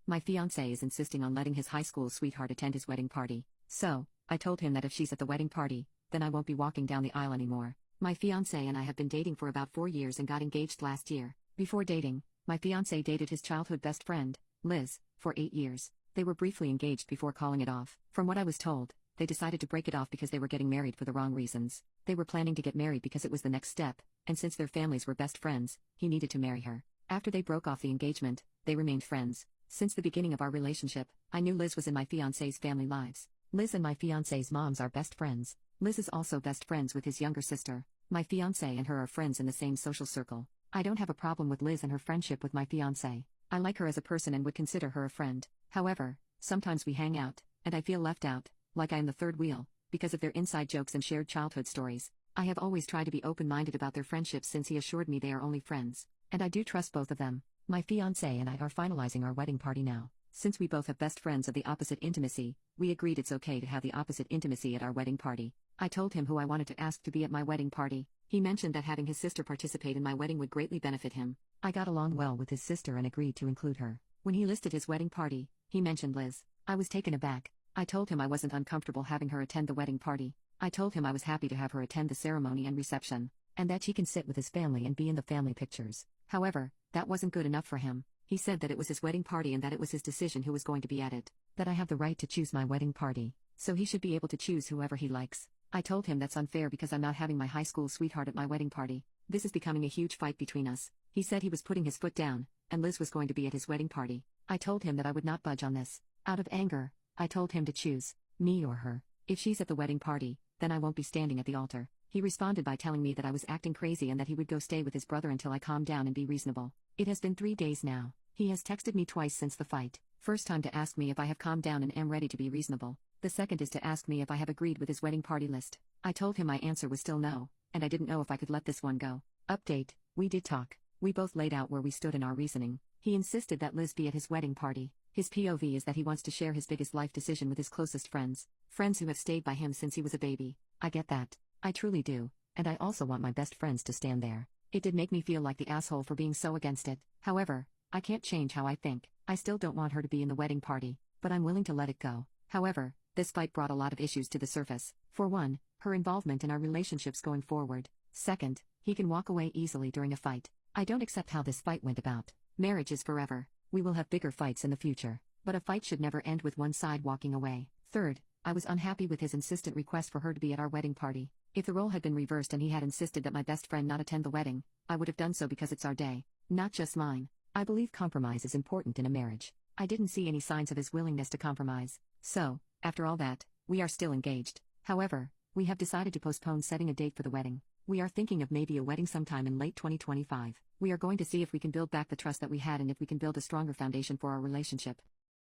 My fiance is insisting on letting his high school sweetheart attend his wedding party. So, I told him that if she's at the wedding party, then I won't be walking down the aisle anymore. My fiance and I have been dating for about 4 years and got engaged last year. Before dating, my fiance dated his childhood best friend, Liz, for 8 years. They were briefly engaged before calling it off. From what I was told, they decided to break it off because they were getting married for the wrong reasons. They were planning to get married because it was the next step, and since their families were best friends, he needed to marry her. After they broke off the engagement, they remained friends. Since the beginning of our relationship, I knew Liz was in my fiance's family lives. Liz and my fiance's moms are best friends. Liz is also best friends with his younger sister. My fiance and her are friends in the same social circle. I don't have a problem with Liz and her friendship with my fiance. I like her as a person and would consider her a friend. However, sometimes we hang out, and I feel left out, like I am the third wheel, because of their inside jokes and shared childhood stories. I have always tried to be open-minded about their friendship since he assured me they are only friends. And I do trust both of them. My fiancé and I are finalizing our wedding party now. Since we both have best friends of the opposite intimacy, we agreed it's okay to have the opposite intimacy at our wedding party. I told him who I wanted to ask to be at my wedding party. He mentioned that having his sister participate in my wedding would greatly benefit him. I got along well with his sister and agreed to include her. When he listed his wedding party, he mentioned Liz. I was taken aback. I told him I wasn't uncomfortable having her attend the wedding party. I told him I was happy to have her attend the ceremony and reception, and that she can sit with his family and be in the family pictures. However, that wasn't good enough for him. He said that it was his wedding party and that it was his decision who was going to be at it, that I have the right to choose my wedding party, so he should be able to choose whoever he likes. I told him that's unfair because I'm not having my high school sweetheart at my wedding party. This is becoming a huge fight between us. He said he was putting his foot down, and Liz was going to be at his wedding party. I told him that I would not budge on this. Out of anger, I told him to choose me or her. If she's at the wedding party, then I won't be standing at the altar. He responded by telling me that I was acting crazy and that he would go stay with his brother until I calmed down and be reasonable. It has been 3 days now. He has texted me twice since the fight. First time to ask me if I have calmed down and am ready to be reasonable. The second is to ask me if I have agreed with his wedding party list. I told him my answer was still no, and I didn't know if I could let this one go. Update: we did talk. We both laid out where we stood in our reasoning. He insisted that Liz be at his wedding party. His POV is that he wants to share his biggest life decision with his closest friends. Friends who have stayed by him since he was a baby. I get that. I truly do. And I also want my best friends to stand there. It did make me feel like the asshole for being so against it. However, I can't change how I think. I still don't want her to be in the wedding party, but I'm willing to let it go. However, this fight brought a lot of issues to the surface. For one, her involvement in our relationships going forward. Second, he can walk away easily during a fight. I don't accept how this fight went about. Marriage is forever. We will have bigger fights in the future, but a fight should never end with one side walking away. Third, I was unhappy with his insistent request for her to be at our wedding party. If the role had been reversed and he had insisted that my best friend not attend the wedding, I would have done so because it's our day, not just mine. I believe compromise is important in a marriage. I didn't see any signs of his willingness to compromise. So, after all that, we are still engaged. However, we have decided to postpone setting a date for the wedding. We are thinking of maybe a wedding sometime in late 2025. We are going to see if we can build back the trust that we had and if we can build a stronger foundation for our relationship.